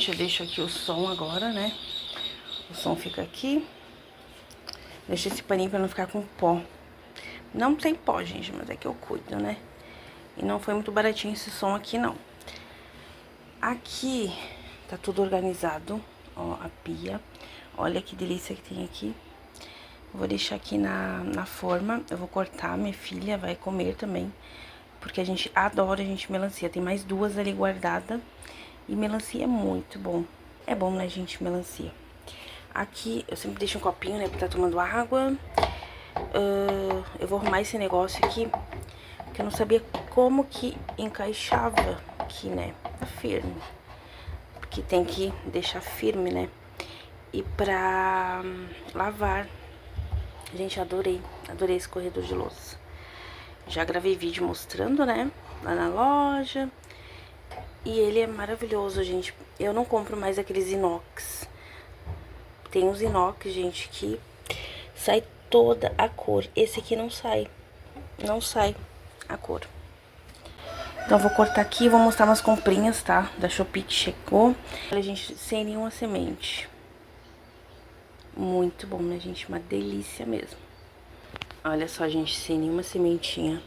gente, eu deixo aqui o som agora, né? O som fica aqui. Deixa esse paninho pra não ficar com pó. Não tem pó, gente, mas é que eu cuido, né? E não foi muito baratinho esse som aqui, não. Aqui tá tudo organizado, ó, a pia. Olha que delícia que tem aqui. Vou deixar aqui na forma. Eu vou cortar, minha filha vai comer também. Porque a gente adora, melancia. Tem mais duas ali guardada. E melancia é muito bom. É bom, né, gente, melancia. Aqui, eu sempre deixo um copinho, né, pra estar tomando água. Eu vou arrumar esse negócio aqui, que eu não sabia como que encaixava aqui, né, firme. Porque tem que deixar firme, né. E pra lavar. Gente, adorei esse corredor de louça. Já gravei vídeo mostrando, né, lá na loja. E ele é maravilhoso, gente. Eu não compro mais aqueles inox. Tem uns inox, gente, que sai toda a cor. Esse aqui não sai. Não sai a cor. Então, eu vou cortar aqui e vou mostrar umas comprinhas, tá? Da Shopee que chegou. Olha, gente, sem nenhuma semente. Muito bom, né, gente? Uma delícia mesmo. Olha só, gente, sem nenhuma sementinha.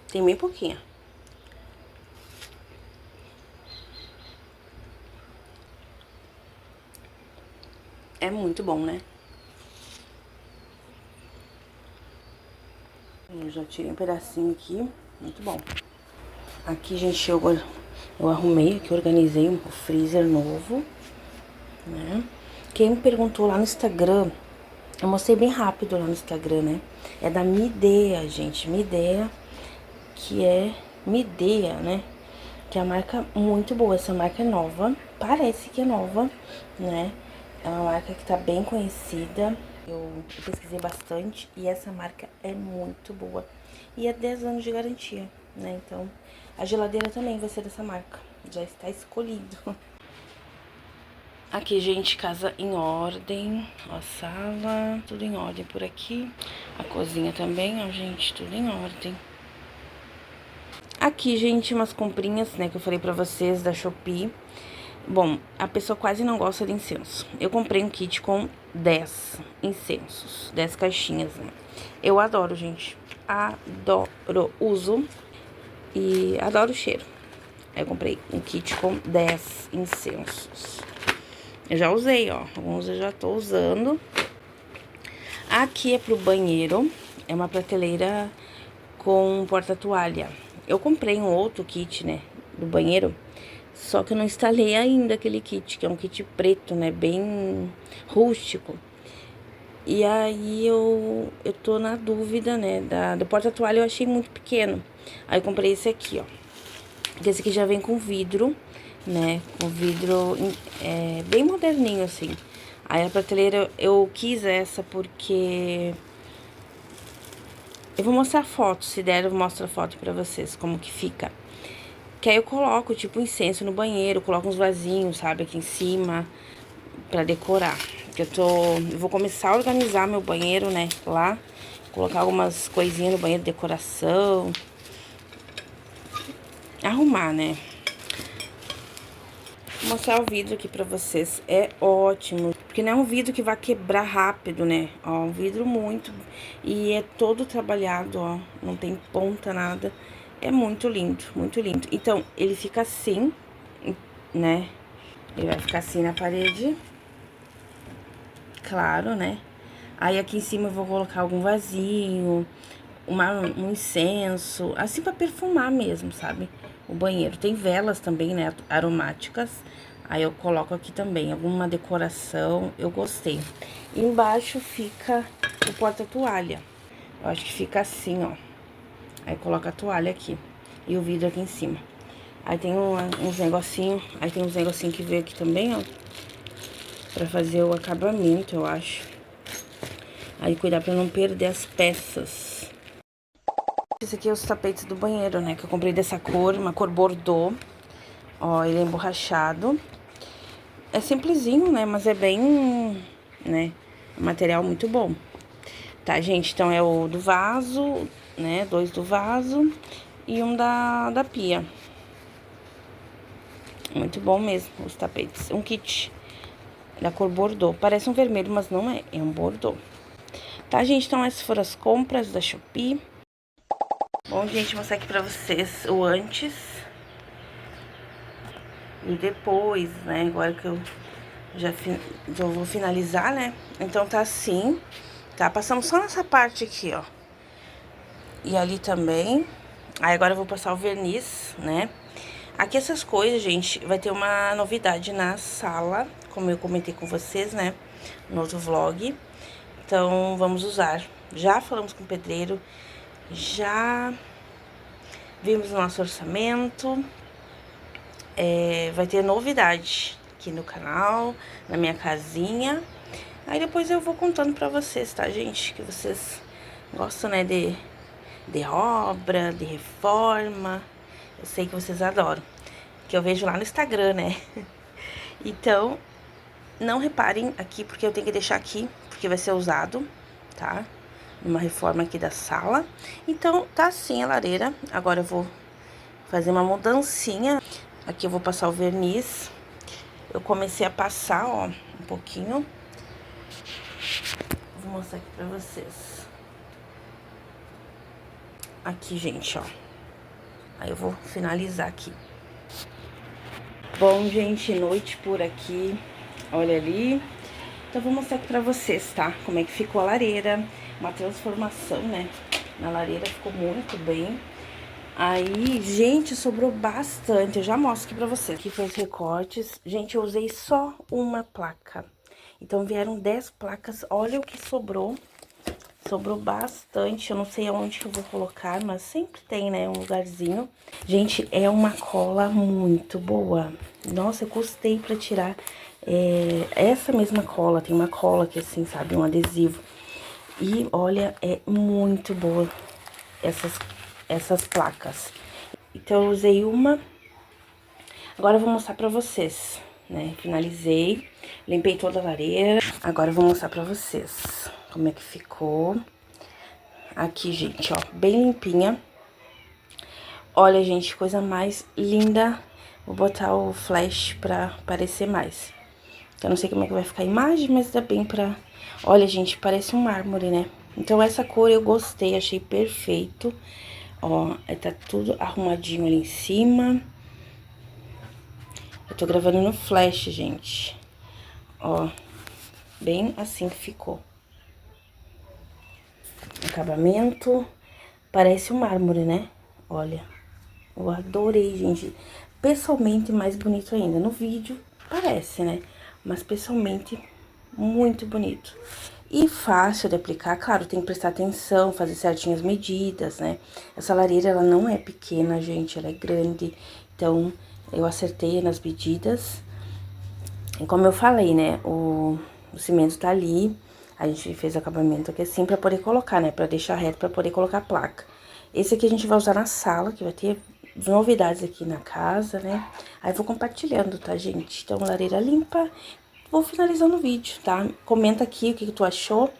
Tem bem pouquinha. É muito bom, né? Eu já tirei um pedacinho aqui. Muito bom. Aqui, gente, eu arrumei aqui, organizei um freezer novo, né? Quem me perguntou lá no Instagram, eu mostrei bem rápido lá no Instagram, né? É da Midea, gente, Midea, que é Midea, né? Que é uma marca muito boa, essa marca é nova, parece que é nova, né? É uma marca que tá bem conhecida, eu pesquisei bastante e essa marca é muito boa. E é 10 anos de garantia, né? Então, a geladeira também vai ser dessa marca, já está escolhido. Aqui, gente, casa em ordem, ó, sala, tudo em ordem por aqui. A cozinha também, ó, gente, tudo em ordem. Aqui, gente, umas comprinhas, né, que eu falei pra vocês da Shopee. Bom, a pessoa quase não gosta de incenso. Eu comprei um kit com 10 incensos, 10 caixinhas, né? Eu adoro, gente, adoro, uso e adoro o cheiro. Aí eu comprei um kit com 10 incensos. Eu já usei, ó, alguns eu já tô usando. Aqui é pro banheiro, é uma prateleira com porta-toalha. Eu comprei um outro kit, né, do banheiro, só que eu não instalei ainda aquele kit, que é um kit preto, né, bem rústico. E aí eu tô na dúvida, né, do porta-toalha eu achei muito pequeno. Aí eu comprei esse aqui, ó. Esse aqui já vem com vidro, né, com vidro bem moderninho, assim. Aí a prateleira, eu quis essa porque... Eu vou mostrar foto, se der eu mostro a foto pra vocês, como que fica. Que aí eu coloco, tipo, incenso no banheiro, coloco uns vasinhos, sabe, aqui em cima, pra decorar. Que eu vou começar a organizar meu banheiro, né, lá. Colocar algumas coisinhas no banheiro, decoração. Arrumar, né. Vou mostrar o vidro aqui pra vocês, é ótimo, porque não é um vidro que vai quebrar rápido, né, ó, um vidro muito, e é todo trabalhado, ó, não tem ponta, nada, é muito lindo, muito lindo. Então, ele fica assim, né, ele vai ficar assim na parede, claro, né, aí aqui em cima eu vou colocar algum vasinho, um incenso, assim pra perfumar mesmo, sabe? O banheiro. Tem velas também, né, aromáticas. Aí eu coloco aqui também alguma decoração, eu gostei. Embaixo fica o porta-toalha. Eu acho que fica assim, ó. Aí coloca a toalha aqui e o vidro aqui em cima. Aí tem uns negocinhos, aí tem uns negocinhos que veio aqui também, ó. Pra fazer o acabamento, eu acho. Aí cuidar pra não perder as peças. Esse aqui é os tapetes do banheiro, né? Que eu comprei dessa cor, uma cor bordô. Ó, ele é emborrachado. É simplesinho, né? Mas é bem, né? Material muito bom. Tá, gente? Então, é o do vaso, né? 2 do vaso e um da pia. Muito bom mesmo, os tapetes. Um kit da cor Bordeaux. Parece um vermelho, mas não é. É um Bordeaux. Tá, gente? Então, essas foram as compras da Shopee. Bom, gente, vou mostrar aqui pra vocês o antes e depois, né? Agora que eu já vou finalizar, né? Então, tá assim, tá? Passamos só nessa parte aqui, ó. E ali também. Aí, agora eu vou passar o verniz, né? Aqui essas coisas, gente, vai ter uma novidade na sala, como eu comentei com vocês, né? No outro vlog. Então, vamos usar. Já falamos com o pedreiro, já vimos o nosso orçamento. Vai ter novidade aqui no canal, na minha casinha. Aí depois eu vou contando pra vocês, tá, gente? Que vocês gostam, né, de obra, de reforma. Eu sei que vocês adoram. Que eu vejo lá no Instagram, né? Então, não reparem aqui, porque eu tenho que deixar aqui, porque vai ser usado, tá? Numa reforma aqui da sala. Então, tá assim a lareira. Agora eu vou fazer uma mudancinha. Aqui eu vou passar o verniz. Eu comecei a passar, ó, um pouquinho. Vou mostrar aqui pra vocês. Aqui, gente, ó. Aí eu vou finalizar aqui. Bom, gente, noite por aqui. Olha ali. Então, eu vou mostrar aqui pra vocês, tá? Como é que ficou a lareira. Uma transformação, né? Na lareira ficou muito bem. Aí, gente, sobrou bastante. Eu já mostro aqui pra vocês. Aqui foi os recortes. Gente, eu usei só uma placa. Então, vieram 10 placas. Olha o que sobrou. Sobrou bastante. Eu não sei aonde que eu vou colocar, mas sempre tem, né, um lugarzinho. Gente, é uma cola muito boa. Nossa, eu custei pra tirar essa mesma cola. Tem uma cola aqui assim, sabe, um adesivo. E, olha, é muito boa essas placas. Então, eu usei uma. Agora eu vou mostrar pra vocês, né? Finalizei, limpei toda a lareira. Agora eu vou mostrar pra vocês como é que ficou. Aqui, gente, ó, bem limpinha. Olha, gente, coisa mais linda. Vou botar o flash pra aparecer mais. Eu não sei como é que vai ficar a imagem, mas dá bem pra... Olha, gente, parece um mármore, né? Então, essa cor eu gostei, achei perfeito. Ó, tá tudo arrumadinho ali em cima. Eu tô gravando no flash, gente. Ó, bem assim que ficou. Acabamento. Parece um mármore, né? Olha, eu adorei, gente. Pessoalmente, mais bonito ainda. No vídeo, parece, né? Mas pessoalmente, muito bonito. E fácil de aplicar. Claro, tem que prestar atenção, fazer certinho as medidas, né? Essa lareira, ela não é pequena, gente. Ela é grande. Então, eu acertei nas medidas. E como eu falei, né? O cimento tá ali. A gente fez o acabamento aqui assim pra poder colocar, né? Pra deixar reto, pra poder colocar a placa. Esse aqui a gente vai usar na sala, que vai ter novidades aqui na casa, né? Aí eu vou compartilhando, tá, gente? Então, lareira limpa. Vou finalizando o vídeo, tá? Comenta aqui o que tu achou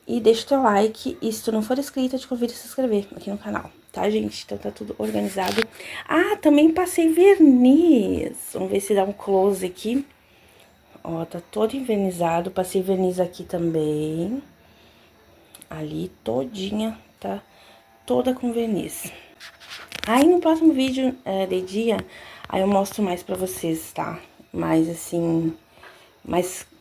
e deixa o teu like. E se tu não for inscrito, eu te convido a se inscrever aqui no canal, tá, gente? Então, tá tudo organizado. Ah, também passei verniz. Vamos ver se dá um close aqui. Ó, tá todo envernizado. Passei verniz aqui também. Ali, todinha, tá? Toda com verniz. Aí, no próximo vídeo de dia, aí eu mostro mais pra vocês, tá? Mais, assim,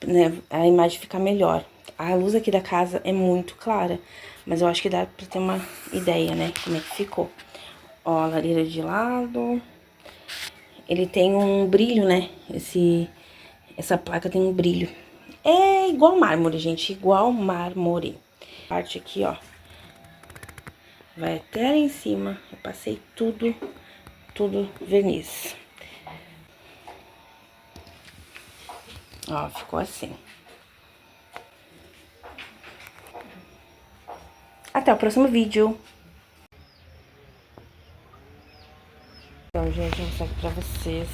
né, a imagem fica melhor. A luz aqui da casa é muito clara, mas eu acho que dá pra ter uma ideia, né? Como é que ficou. Ó, a lareira de lado. Ele tem um brilho, né? Essa placa tem um brilho. É igual mármore, gente, igual mármore. Parte aqui, ó. Vai até lá em cima. Eu passei tudo verniz. Ó, ficou assim. Até o próximo vídeo. Então, gente, vou mostrar aqui pra vocês